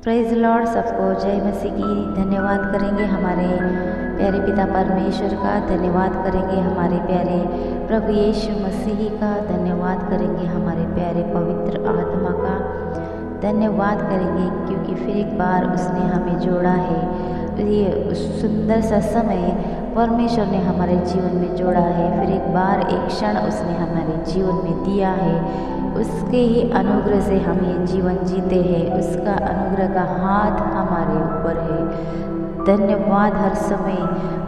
Praise Lord. सबको जय मसीह की। धन्यवाद करेंगे हमारे प्यारे पिता परमेश्वर का, धन्यवाद करेंगे हमारे प्यारे प्रभु यीशु मसीह का, धन्यवाद करेंगे हमारे प्यारे पवित्र आत्मा का, धन्यवाद करेंगे क्योंकि फिर एक बार उसने हमें जोड़ा है। ये सुंदर सा समय परमेश्वर ने हमारे जीवन में जोड़ा है। फिर एक बार एक क्षण उसने हमारे जीवन में दिया है। उसके ही अनुग्रह से हम ये जीवन जीते हैं। उसका अनुग्रह का हाथ हमारे ऊपर है। धन्यवाद हर समय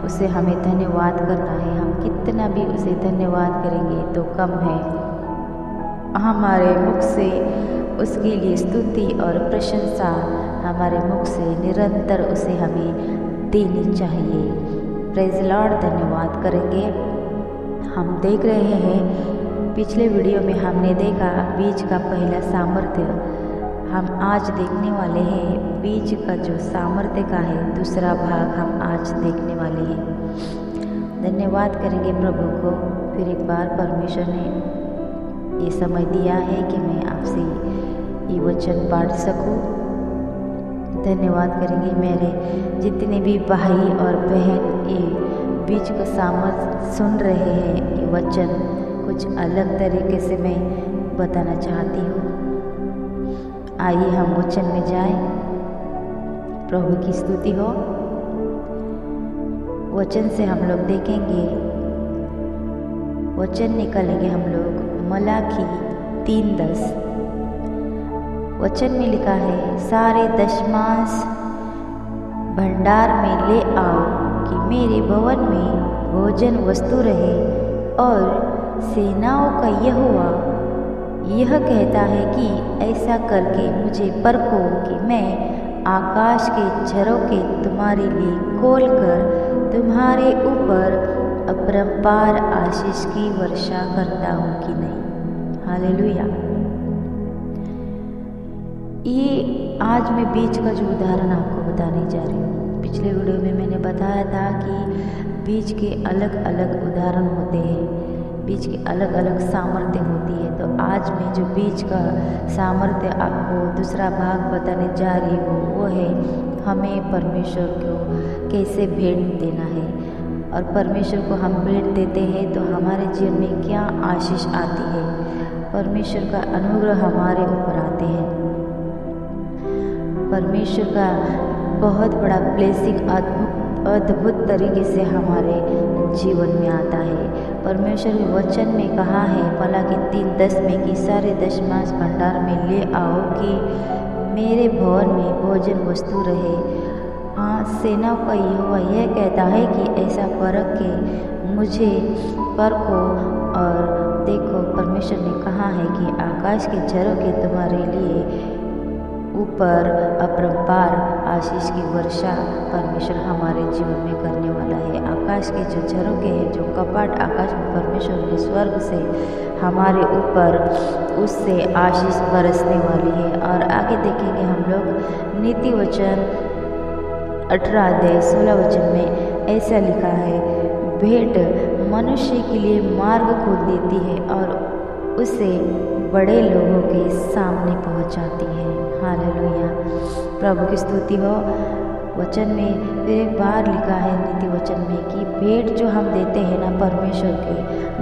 उसे हमें धन्यवाद करना है। हम कितना भी उसे धन्यवाद करेंगे तो कम है। हमारे मुख से उसके लिए स्तुति और प्रशंसा हमारे मुख से निरंतर उसे हमें देनी चाहिए। Praise Lord. धन्यवाद करेंगे। हम देख रहे हैं, पिछले वीडियो में हमने देखा बीज का पहला सामर्थ्य। हम आज देखने वाले हैं बीज का जो सामर्थ्य का है दूसरा भाग हम आज देखने वाले हैं। धन्यवाद करेंगे प्रभु को। फिर एक बार परमेश्वर ने ये समय दिया है कि मैं आपसे ये वचन बांट सकूं। धन्यवाद करेंगे मेरे जितने भी भाई और बहन ये बीज का सामर्थ्य सुन रहे हैं। ये वचन कुछ अलग तरीके से मैं बताना चाहती हूँ। आइए हम वचन में जाएं। प्रभु की स्तुति हो। वचन से हम लोग देखेंगे, वचन निकालेंगे हम लोग मलाकी 3:10। वचन में लिखा है, सारे दशमांश भंडार में ले आओ कि मेरे भवन में भोजन वस्तु रहे। और सेनाओं का यहोवा यह कहता है कि ऐसा करके मुझे परखो कि मैं आकाश के झरोखे तुम्हारे लिए खोलकर तुम्हारे ऊपर अपरंपार आशीष की वर्षा करता हूँ कि नहीं। हालेलुया। ये आज मैं बीज का जो उदाहरण आपको बताने जा रही हूँ। पिछले वीडियो में मैंने बताया था कि बीज के अलग अलग उदाहरण होते हैं, बीज की अलग अलग सामर्थ्य होती है। तो आज मैं जो बीज का सामर्थ्य आपको दूसरा भाग बताने जा रही हूँ वो है हमें परमेश्वर को कैसे भेंट देना है। और परमेश्वर को हम भेंट देते हैं तो हमारे जीवन में क्या आशीष आती है, परमेश्वर का अनुग्रह हमारे ऊपर आते हैं। परमेश्वर का बहुत बड़ा ब्लेसिंग अद्भुत तरीके से हमारे जीवन में आता है। परमेश्वर के वचन में कहा है मलाकी 3:10 में कि सारे दशमांश भंडार में ले आओ कि मेरे भवन में भोजन वस्तु रहे। हाँ, सेनाओं का यहोवा यह कहता है कि ऐसा परख के मुझे परखो और देखो। परमेश्वर ने कहा है कि आकाश के झरोखे तुम्हारे लिए ऊपर अपरंपार आशीष की वर्षा परमेश्वर हमारे जीवन में करने वाला है। आकाश के जो झरोखे हैं, जो कपाट आकाश में परमेश्वर ने स्वर्ग से हमारे ऊपर उससे आशीष बरसने वाली है। और आगे देखेंगे हम लोग नीति वचन 18:16 में ऐसा लिखा है, भेंट मनुष्य के लिए मार्ग खोल देती है और उसे बड़े लोगों के सामने पहुंचाती है। हालेलुया। प्रभु की स्तुति हो। वचन में फिर एक बार लिखा है नीति वचन में कि भेंट जो हम देते हैं ना परमेश्वर के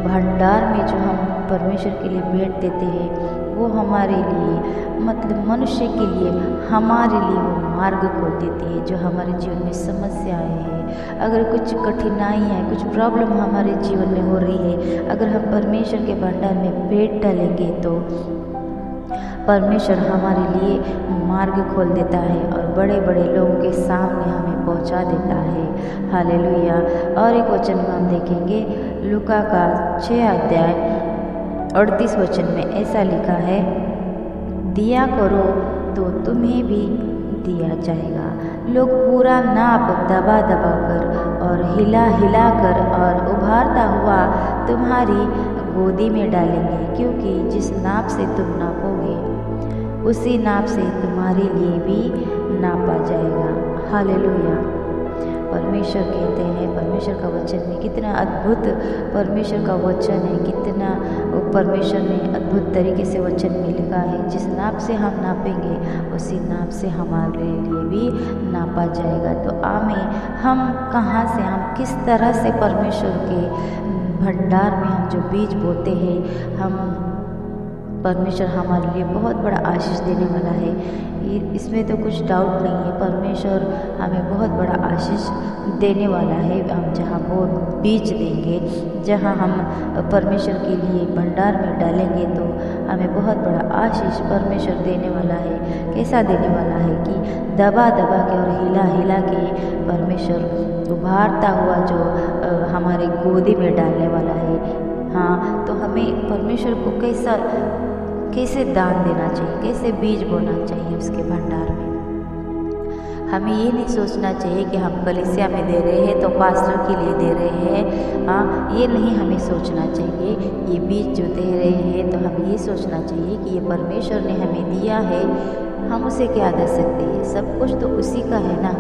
भंडार में, जो हम परमेश्वर के लिए भेंट देते हैं वो हमारे लिए मतलब मनुष्य के लिए हमारे लिए वो मार्ग खोल देती है। जो हमारे जीवन में समस्याएं हैं, अगर कुछ कठिनाई है, कुछ प्रॉब्लम हमारे जीवन में हो रही है, अगर हम परमेश्वर के भंडार में भेंट डालेंगे तो परमेश्वर हमारे लिए मार्ग खोल देता है और बड़े बड़े लोगों के सामने हमें पहुंचा देता है। हालेलुया। और एक वचन में हम देखेंगे लूका का 6:38 में ऐसा लिखा है, दिया करो तो तुम्हें भी दिया जाएगा। लोग पूरा नाप दबा दबा कर और हिला हिला कर और उभारता हुआ तुम्हारी गोदी में डालेंगे, क्योंकि जिस नाप से तुम नापोगे उसी नाप से तुम्हारे लिए भी नापा जाएगा। हालेलुया। परमेश्वर कहते हैं, परमेश्वर का वचन में कितना अद्भुत परमेश्वर का वचन है, कितना परमेश्वर ने अद्भुत तरीके से वचन में लिखा है। जिस नाप से हम नापेंगे उसी नाप से हमारे लिए भी नापा जाएगा। तो आमें हम कहाँ से, हम किस तरह से परमेश्वर के भंडार में हम जो बीज बोते हैं, हम परमेश्वर हमारे लिए बहुत बड़ा आशीष देने वाला है। इसमें तो कुछ डाउट नहीं है, परमेश्वर हमें बहुत बड़ा आशीष देने वाला है। हम जहाँ वो बीज देंगे, जहाँ हम परमेश्वर के लिए भंडार में डालेंगे, तो हमें बहुत बड़ा आशीष परमेश्वर देने वाला है। कैसा देने वाला है कि दबा दबा के और हिला हिला के परमेश्वर उभारता हुआ जो हमारे गोदी में डालने वाला है। हाँ, तो हमें परमेश्वर को कैसे दान देना चाहिए, कैसे बीज बोना चाहिए उसके भंडार में। हमें ये नहीं सोचना चाहिए कि हम कलीसिया में दे रहे हैं तो पास्टर के लिए दे रहे हैं। हाँ, ये नहीं हमें सोचना चाहिए। ये बीज जो दे रहे हैं तो हमें ये सोचना चाहिए कि ये परमेश्वर ने हमें दिया है, हम उसे क्या दे सकते हैं। सब कुछ तो उसी का है ना,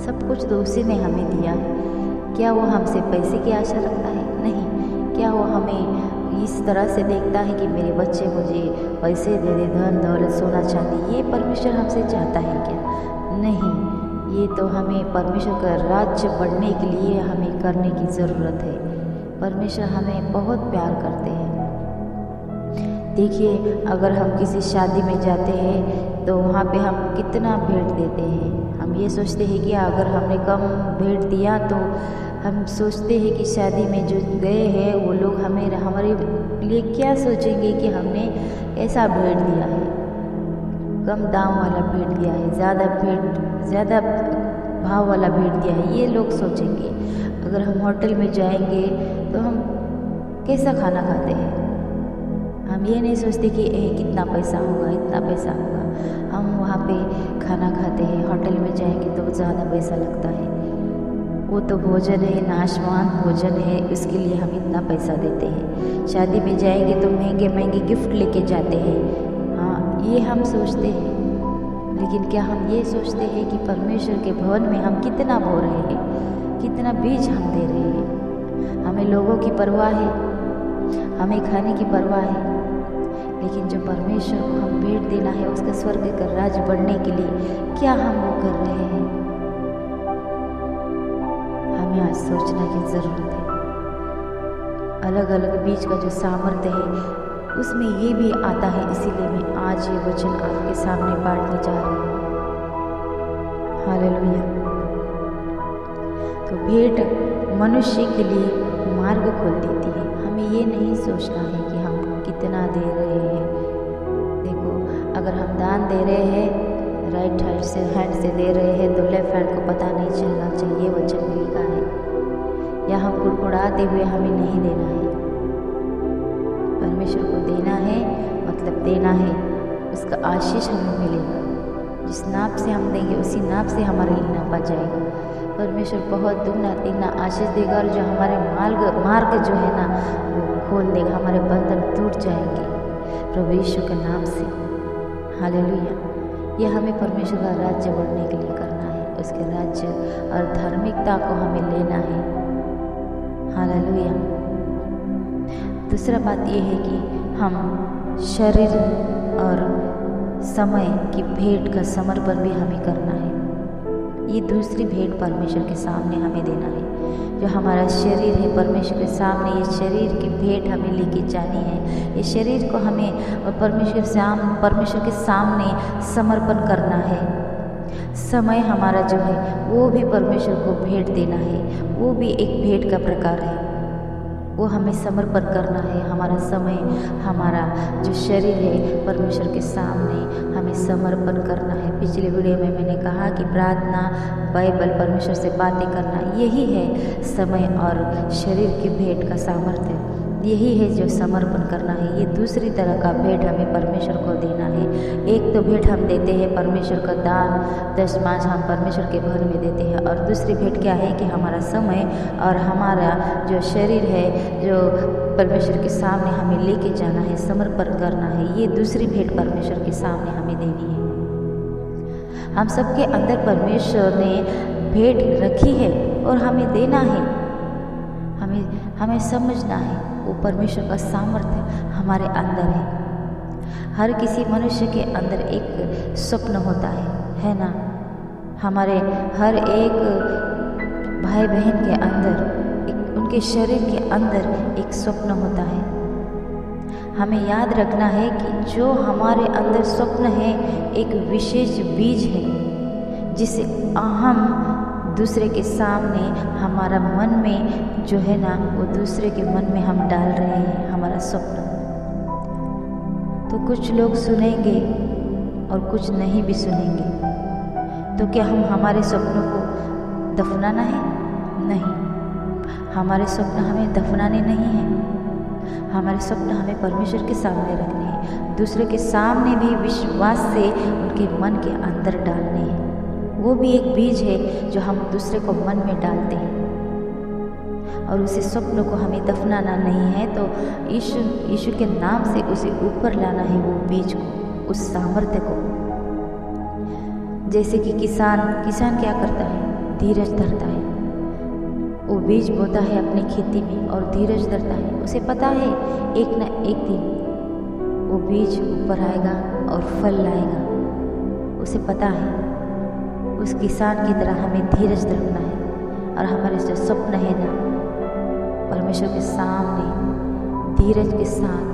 सब कुछ तो उसी ने हमें दिया है। क्या वो हमसे पैसे की आशा रखता है? नहीं। क्या वो हमें इस तरह से देखता है कि मेरे बच्चे मुझे पैसे दे दे, धन दौलत सोना चांदी, ये परमेश्वर हमसे चाहता है क्या? नहीं। ये तो हमें परमेश्वर का राज्य बढ़ने के लिए हमें करने की ज़रूरत है। परमेश्वर हमें बहुत प्यार करते हैं। देखिए, अगर हम किसी शादी में जाते हैं तो वहाँ पे हम कितना भेंट देते हैं। हम ये सोचते हैं कि अगर हमने कम भेंट दिया तो हम सोचते हैं कि शादी में जो गए हैं वो लोग हमारे लिए क्या सोचेंगे कि हमने ऐसा भेंट दिया है, कम दाम वाला भेंट दिया है, ज़्यादा भाव वाला भेंट दिया है, ये लोग सोचेंगे। अगर हम होटल में जाएंगे तो हम कैसा खाना खाते हैं, हम ये नहीं सोचते कि कितना पैसा होगा, इतना पैसा होगा। हम वहाँ पे खाना खाते हैं, होटल में जाएंगे तो ज़्यादा पैसा लगता है। वो तो भोजन है, नाशवान भोजन है, उसके लिए हम इतना पैसा देते हैं। शादी में जाएंगे तो महंगे महंगे गिफ्ट लेके जाते हैं। हाँ, ये हम सोचते हैं। लेकिन क्या हम ये सोचते हैं कि परमेश्वर के भवन में हम कितना बो रहे हैं, कितना बीज हम दे रहे हैं। हमें लोगों की परवाह है, हमें खाने की परवाह है, लेकिन जो परमेश्वर को हम भेंट देना है, उसका स्वर्ग का राज्य बढ़ने के लिए क्या हम वो कर रहे हैं, हमें आज सोचने की ज़रूरत है। अलग अलग बीज का जो सामर्थ्य है उसमें ये भी आता है, इसीलिए मैं आज ये वचन आपके सामने बांटने जा रही हूँ। हालेलुया। तो भेंट मनुष्य के लिए मार्ग खोल देती है। हमें ये नहीं सोचना है कि हम कितना दे रहे हैं। देखो, अगर हम दान दे रहे हैं, राइट हैंड से दे रहे हैं, तो लेफ्ट हैंड को पता नहीं चलना चाहिए, वचन में लिखा है। या हम कुड़कुड़ाते हुए हमें नहीं देना है। परमेश्वर को देना है मतलब देना है, उसका आशीष हमें मिलेगा। जिस नाप से हम देंगे उसी नाप से हमारे लिए नापा जाएगा। परमेश्वर बहुत दुगना तिगना आशीष देगा, और जो हमारे मार्ग जो है ना वो खोल देगा, हमारे बंधन टूट जाएंगे प्रभु यीशु के नाम से। हालेलुया। यह हमें परमेश्वर का राज्य बढ़ने के लिए करना है, उसके राज्य और धार्मिकता को हमें लेना है। हालेलुया। दूसरा बात यह है कि हम शरीर और समय की भेंट का समर्पण भी हमें करना है। ये दूसरी भेंट परमेश्वर के सामने हमें देना है। जो हमारा शरीर है परमेश्वर के सामने, ये शरीर की भेंट हमें लेके जानी है। ये शरीर को हमें परमेश्वर के सामने समर्पण करना है। समय हमारा जो है वो भी परमेश्वर को भेंट देना है, वो भी एक भेंट का प्रकार है। वो हमें समर्पण करना है। हमारा समय, हमारा जो शरीर है परमेश्वर के सामने हमें समर्पण करना है। पिछले वीडियो में मैंने कहा कि प्रार्थना, बाइबल, परमेश्वर से बातें करना, यही है समय और शरीर की भेंट का सामर्थ्य। यही है जो समर्पण करना है। ये दूसरी तरह का भेंट हमें परमेश्वर को देना है। एक तो भेंट हम देते हैं परमेश्वर का दान, दशमांश हम परमेश्वर के भवन में देते हैं, और दूसरी भेंट क्या है कि हमारा समय और हमारा जो शरीर है जो परमेश्वर के सामने हमें लेके जाना है, समर्पण करना है। ये दूसरी भेंट परमेश्वर के सामने हमें देनी है। हम सबके अंदर परमेश्वर ने भेंट रखी है और हमें देना है। हमें समझना है वो परमेश्वर का सामर्थ्य हमारे अंदर है। हर किसी मनुष्य के अंदर एक स्वप्न होता है ना। हमारे हर एक भाई बहन के अंदर उनके शरीर के अंदर एक स्वप्न होता है। हमें याद रखना है कि जो हमारे अंदर स्वप्न है एक विशेष बीज है जिसे हम दूसरे के सामने हमारा मन में जो है ना वो दूसरे के मन में हम डाल रहे हैं हमारा स्वप्न। तो कुछ लोग सुनेंगे और कुछ नहीं भी सुनेंगे। तो क्या हम हमारे स्वप्नों को दफनाना है? नहीं, हमारे स्वप्न हमें दफनाने नहीं हैं। हमारे स्वप्न हमें परमेश्वर के सामने रखने हैं, दूसरे के सामने भी विश्वास से उनके मन के अंदर डालने हैं। वो भी एक बीज है जो हम दूसरे को मन में डालते हैं और उसे स्वप्न को हमें दफनाना नहीं है। तो यीशु के नाम से उसे ऊपर लाना है, वो बीज को, उस सामर्थ्य को। जैसे कि किसान क्या करता है? धीरज धरता है। वो बीज बोता है अपनी खेती में और धीरज धरता है। उसे पता है एक न एक दिन वो बीज ऊपर आएगा और फल लाएगा। उसे पता है। उस किसान की तरह हमें धीरज रखना है और हमारे जो स्वप्न है ना परमेश्वर के सामने धीरज के साथ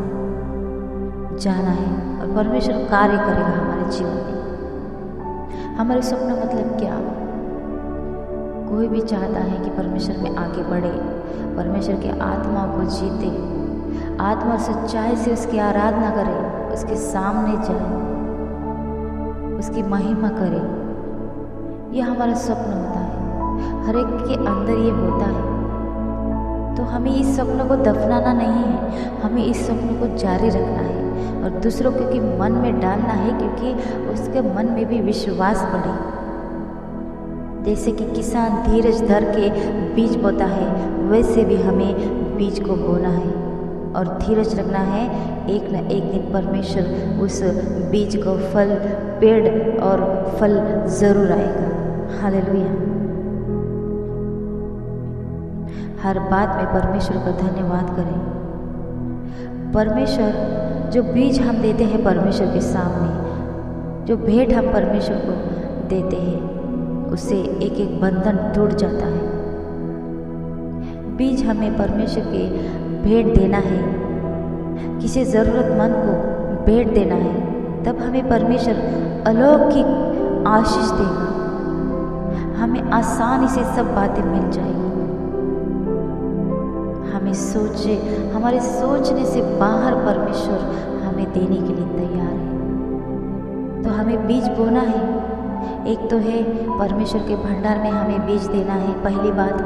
जाना है और परमेश्वर कार्य करेगा हमारे जीवन में। हमारे स्वप्न मतलब क्या? कोई भी चाहता है कि परमेश्वर में आगे बढ़े, परमेश्वर के आत्मा को जीते, आत्मा सच्चाई से उसकी आराधना करे, उसके सामने जाए, उसकी महिमा करे। यह हमारा स्वप्न होता है। हर एक के अंदर ये होता है। तो हमें इस स्वप्न को दफनाना नहीं है, हमें इस स्वप्न को जारी रखना है और दूसरों के मन में डालना है, क्योंकि उसके मन में भी विश्वास बढ़े। जैसे कि किसान धीरज धर के बीज बोता है, वैसे भी हमें बीज को बोना है और धीरज रखना है। एक न एक दिन परमेश्वर उस बीज को फल, पेड़ और फल जरूर आएगा। हालेलुया। हर बात में परमेश्वर का धन्यवाद करें। परमेश्वर जो बीज हम देते हैं परमेश्वर के सामने, जो भेंट हम परमेश्वर को देते हैं, उससे एक एक बंधन टूट जाता है। बीज हमें परमेश्वर के भेंट देना है, किसी ज़रूरतमंद को भेंट देना है, तब हमें परमेश्वर अलौकिक आशीष देगा। हमें आसानी से सब बातें मिल जाएगी। हमारे सोचने से बाहर परमेश्वर हमें देने के लिए तैयार है। तो हमें बीज बोना है। एक तो है परमेश्वर के भंडार में हमें बीज देना है, पहली बात।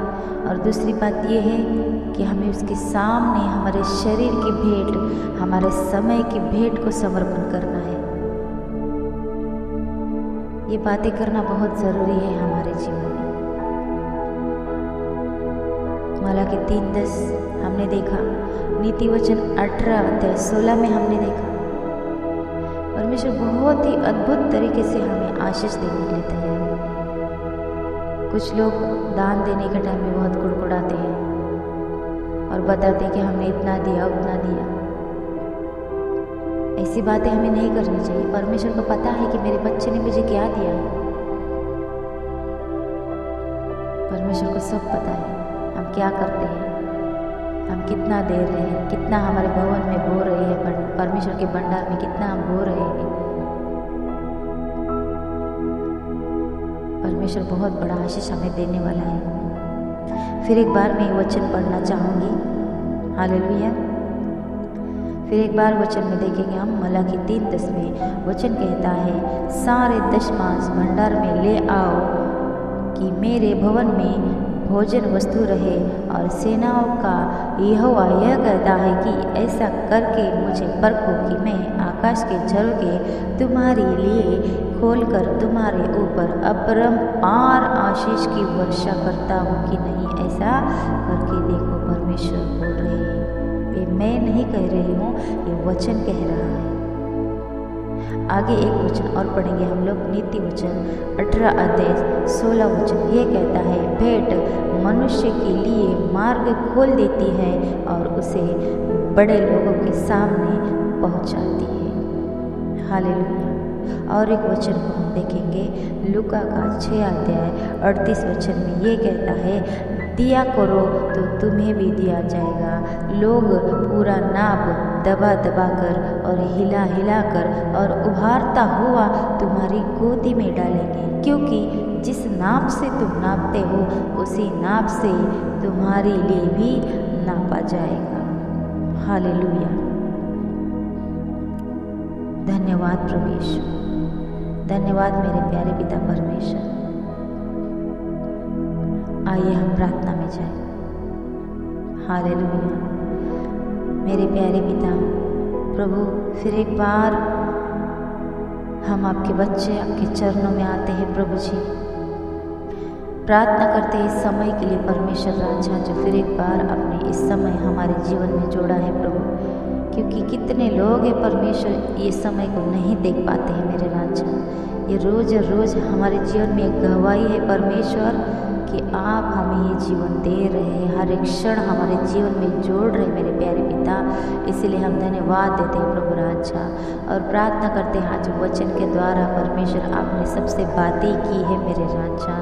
और दूसरी बात ये है कि हमें उसके सामने हमारे शरीर की भेंट, हमारे समय की भेंट को समर्पण करना है। ये बातें करना बहुत ज़रूरी है हमारे जीवन में। मलाकी 3:10 हमने देखा, नीति वचन 18:16 में हमने देखा। परमेश्वर बहुत ही अद्भुत तरीके से हमें आशीष देने के लिए तैयार है। कुछ लोग दान देने के टाइम में बहुत कुड़कुड़ाते हैं और बताते हैं कि हमने इतना दिया, उतना दिया। ऐसी बातें हमें नहीं करनी चाहिए। परमेश्वर को पता है कि मेरे बच्चे ने मुझे क्या दिया है। परमेश्वर को सब पता है हम क्या करते हैं, हम कितना दे रहे हैं, कितना हमारे भवन में बो रहे हैं, परमेश्वर के भंडार में कितना हम बो रहे हैं। परमेश्वर बहुत बड़ा आशीष हमें देने वाला है। फिर एक बार मैं वचन पढ़ना चाहूँगी। हालेलुया। फिर एक बार वचन में देखेंगे हम, मलाकी 3:10 में वचन कहता है, सारे दशमांश भंडार में ले आओ कि मेरे भवन में भोजन वस्तु रहे। और सेनाओं का यहोवा यह कहता है कि ऐसा करके मुझे परखो कि मैं आकाश के झरोखे तुम्हारे लिए खोलकर तुम्हारे ऊपर अपरंपार आशीष की वर्षा करता हूँ कि नहीं। ऐसा करके देखो, परमेश्वर बोल रहे हैं। ये मैं नहीं कह रही हूँ, ये वचन कह रहा है। आगे एक वचन और पढ़ेंगे हम लोग, नीति वचन 18 अध्याय 16 वचन। ये कहता है, भेंट मनुष्य के लिए मार्ग खोल देती है और उसे बड़े लोगों के सामने पहुंचाती है। हालेलुया। और एक वचन को हम देखेंगे, लूका का 6 अध्याय 38 वचन में ये कहता है, दिया करो तो तुम्हें भी दिया जाएगा। लोग पूरा नाप दबा दबा कर और हिला हिला कर और उभारता हुआ तुम्हारी गोदी में डालेंगे, क्योंकि जिस नाप से तुम नापते हो उसी नाप से तुम्हारे लिए भी नापा जाएगा। हालेलुया। धन्यवाद प्रभु यीशु, धन्यवाद मेरे प्यारे पिता परमेश्वर। आइए हम प्रार्थना में जाएं। हालेलुया। मेरे प्यारे पिता प्रभु, फिर एक बार हम आपके बच्चे आपके चरणों में आते हैं प्रभु जी। प्रार्थना करते हैं इस समय के लिए परमेश्वर राजा, जो फिर एक बार अपने इस समय हमारे जीवन में जोड़ा है प्रभु, क्योंकि कितने लोग हैं परमेश्वर ये समय को नहीं देख पाते हैं मेरे राजा। ये रोज़ रोज़ हमारे जीवन में एक गवाही है परमेश्वर कि आप हमें ये जीवन दे रहे हैं, हर एक क्षण हमारे जीवन में जोड़ रहे मेरे प्यारे पिता। इसीलिए हम धन्यवाद देते हैं प्रभु राजा और प्रार्थना करते हैं आज वचन के द्वारा परमेश्वर आपने सबसे बातें की है मेरे राजा,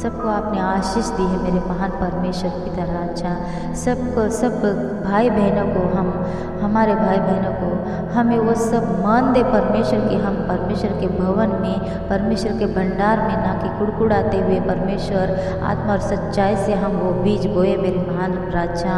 सबको आपने आशीष दी है मेरे महान परमेश्वर पिता राजा। सबको, सब भाई बहनों को, हमारे भाई बहनों को हमें वो सब मान दे परमेश्वर कि हम परमेश्वर के भवन में, परमेश्वर के भंडार में ना कि कुड़कुड़ाते हुए परमेश्वर आत्मा और सच्चाई से हम वो बीज बोए मेरे महान राजा।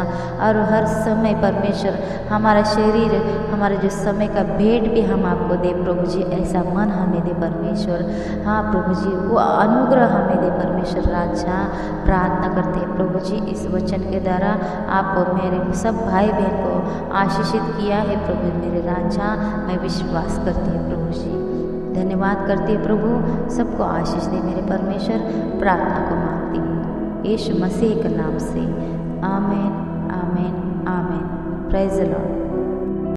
और हर समय परमेश्वर हमारा शरीर, हमारा जो समय का भेंट भी हम आपको दे प्रभु जी, ऐसा मन हमें दे परमेश्वर। हाँ प्रभु जी, वो अनुग्रह हमें दे परमेश्वर राजा। प्रार्थना करते हैं प्रभु जी, इस वचन के द्वारा आप मेरे सब भाई बहन को आशीषित किया है प्रभु मेरे राजा। मैं विश्वास करती हूँ प्रभु जी, धन्यवाद करती हूँ प्रभु। सबको आशीष दे मेरे परमेश्वर। प्रार्थना को मांगती हूँ यीशु मसीह के नाम से, आमीन आमीन आमीन। Praise the Lord.